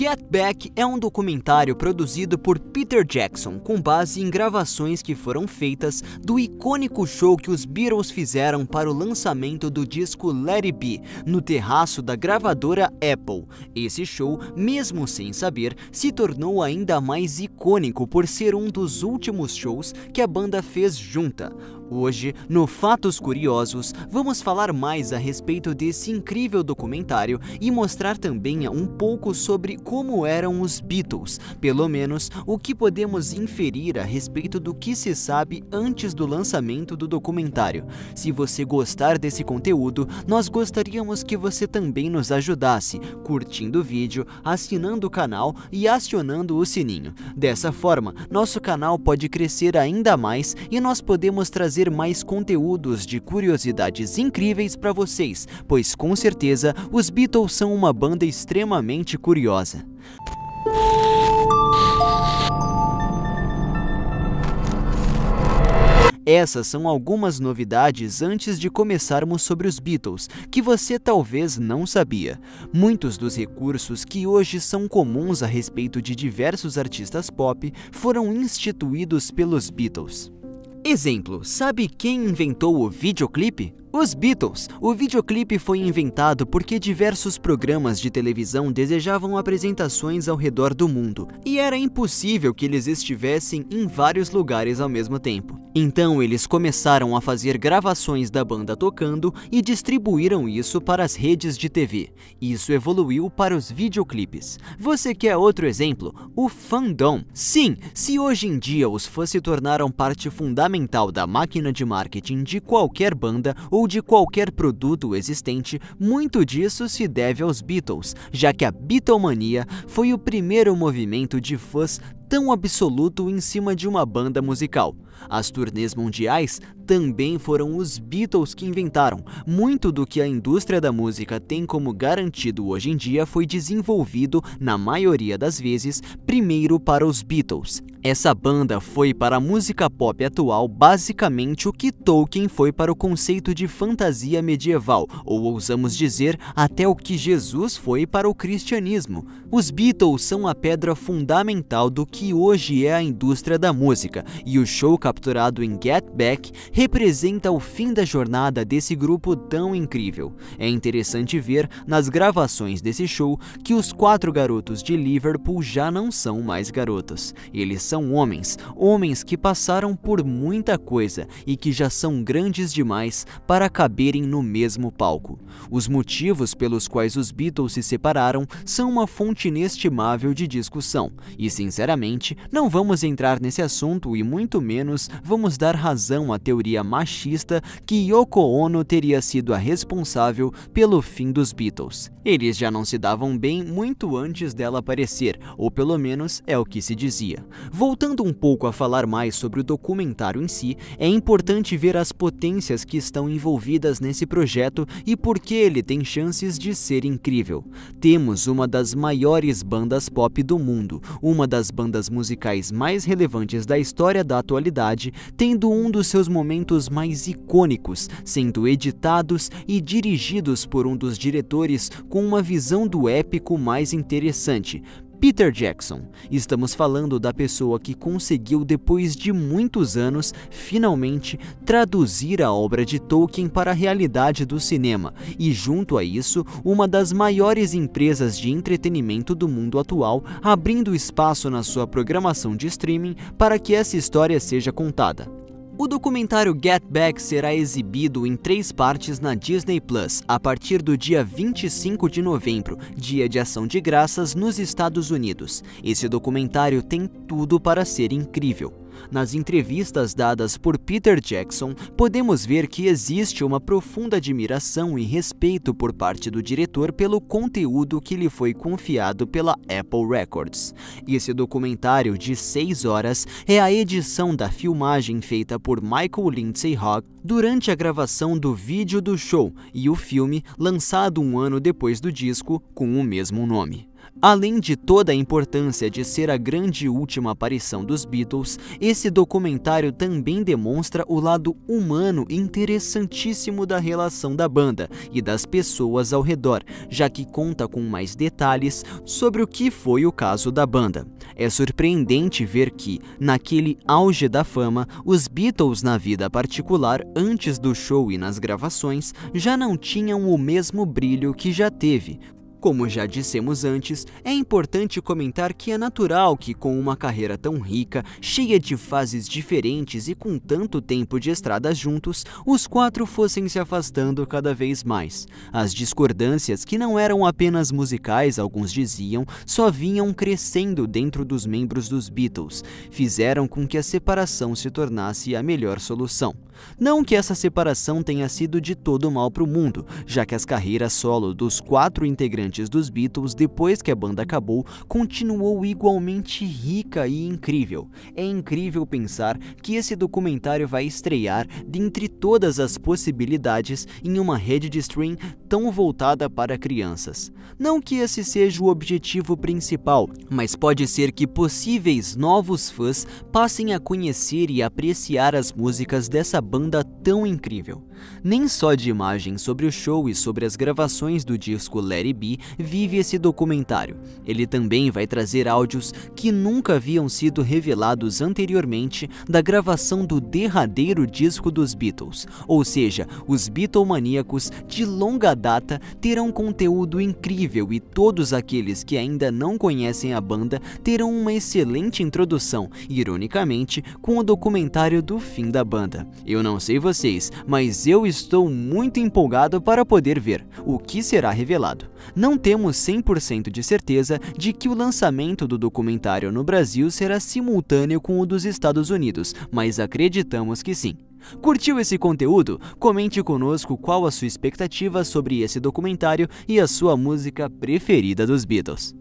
Get Back é um documentário produzido por Peter Jackson com base em gravações que foram feitas do icônico show que os Beatles fizeram para o lançamento do disco Let It Be, no terraço da gravadora Apple. Esse show, mesmo sem saber, se tornou ainda mais icônico por ser um dos últimos shows que a banda fez junta. Hoje, no Fatos Curiosos, vamos falar mais a respeito desse incrível documentário e mostrar também um pouco sobre como eram os Beatles, pelo menos o que podemos inferir a respeito do que se sabe antes do lançamento do documentário. Se você gostar desse conteúdo, nós gostaríamos que você também nos ajudasse, curtindo o vídeo, assinando o canal e acionando o sininho. Dessa forma, nosso canal pode crescer ainda mais e nós podemos trazer mais conteúdos de curiosidades incríveis para vocês, pois com certeza os Beatles são uma banda extremamente curiosa. Essas são algumas novidades antes de começarmos sobre os Beatles, que você talvez não sabia. Muitos dos recursos que hoje são comuns a respeito de diversos artistas pop foram instituídos pelos Beatles. Exemplo, sabe quem inventou o videoclipe? Os Beatles. O videoclipe foi inventado porque diversos programas de televisão desejavam apresentações ao redor do mundo, e era impossível que eles estivessem em vários lugares ao mesmo tempo. Então eles começaram a fazer gravações da banda tocando e distribuíram isso para as redes de TV. Isso evoluiu para os videoclipes. Você quer outro exemplo? O fandom. Sim, se hoje em dia os fãs se tornaram parte fundamental da máquina de marketing de qualquer banda ou de qualquer produto existente, muito disso se deve aos Beatles, já que a Beatlemania foi o primeiro movimento de fãs tão absoluto em cima de uma banda musical. As turnês mundiais também foram os Beatles que inventaram. Muito do que a indústria da música tem como garantido hoje em dia foi desenvolvido, na maioria das vezes, primeiro para os Beatles. Essa banda foi para a música pop atual basicamente o que Tolkien foi para o conceito de fantasia medieval, ou ousamos dizer, até o que Jesus foi para o cristianismo. Os Beatles são a pedra fundamental do que hoje é a indústria da música, e o show capturado em Get Back representa o fim da jornada desse grupo tão incrível. É interessante ver nas gravações desse show que os 4 garotos de Liverpool já não são mais garotos. Eles são homens que passaram por muita coisa e que já são grandes demais para caberem no mesmo palco. Os motivos pelos quais os Beatles se separaram são uma fonte inestimável de discussão, e sinceramente não vamos entrar nesse assunto e muito menos vamos dar razão à teoria machista que Yoko Ono teria sido a responsável pelo fim dos Beatles. Eles já não se davam bem muito antes dela aparecer, ou pelo menos é o que se dizia. Voltando um pouco a falar mais sobre o documentário em si, é importante ver as potências que estão envolvidas nesse projeto e por que ele tem chances de ser incrível. Temos uma das maiores bandas pop do mundo, uma das bandas musicais mais relevantes da história da atualidade, tendo um dos seus momentos mais icônicos, sendo editados e dirigidos por um dos diretores com uma visão do épico mais interessante, Peter Jackson. Estamos falando da pessoa que conseguiu, depois de muitos anos, finalmente traduzir a obra de Tolkien para a realidade do cinema e, junto a isso, uma das maiores empresas de entretenimento do mundo atual, abrindo espaço na sua programação de streaming para que essa história seja contada. O documentário Get Back será exibido em 3 partes na Disney Plus a partir do dia 25 de novembro, dia de ação de graças nos Estados Unidos. Esse documentário tem tudo para ser incrível. Nas entrevistas dadas por Peter Jackson, podemos ver que existe uma profunda admiração e respeito por parte do diretor pelo conteúdo que lhe foi confiado pela Apple Records. Esse documentário de 6 horas é a edição da filmagem feita por Michael Lindsay Hogg durante a gravação do vídeo do show e o filme lançado um ano depois do disco com o mesmo nome. Além de toda a importância de ser a grande e última aparição dos Beatles, esse documentário também demonstra o lado humano interessantíssimo da relação da banda e das pessoas ao redor, já que conta com mais detalhes sobre o que foi o caso da banda. É surpreendente ver que, naquele auge da fama, os Beatles na vida particular, antes do show e nas gravações, já não tinham o mesmo brilho que já teve. Como já dissemos antes, é importante comentar que é natural que, com uma carreira tão rica, cheia de fases diferentes e com tanto tempo de estrada juntos, os quatro fossem se afastando cada vez mais. As discordâncias, que não eram apenas musicais, alguns diziam, só vinham crescendo dentro dos membros dos Beatles, fizeram com que a separação se tornasse a melhor solução. Não que essa separação tenha sido de todo mal para o mundo, já que as carreiras solo dos 4 integrantes dos Beatles depois que a banda acabou continuou igualmente rica e incrível. É incrível pensar que esse documentário vai estrear dentre todas as possibilidades em uma rede de stream tão voltada para crianças. Não que esse seja o objetivo principal, mas pode ser que possíveis novos fãs passem a conhecer e apreciar as músicas dessa banda tão incrível. Nem só de imagens sobre o show e sobre as gravações do disco Let It Be vive esse documentário. Ele também vai trazer áudios que nunca haviam sido revelados anteriormente da gravação do derradeiro disco dos Beatles, ou seja, os Beatlemaníacos de longa data terão conteúdo incrível e todos aqueles que ainda não conhecem a banda terão uma excelente introdução, ironicamente, com o documentário do fim da banda. Eu não sei vocês, mas eu estou muito empolgado para poder ver o que será revelado. Não temos 100% de certeza de que o lançamento do documentário no Brasil será simultâneo com o dos Estados Unidos, mas acreditamos que sim. Curtiu esse conteúdo? Comente conosco qual a sua expectativa sobre esse documentário e a sua música preferida dos Beatles.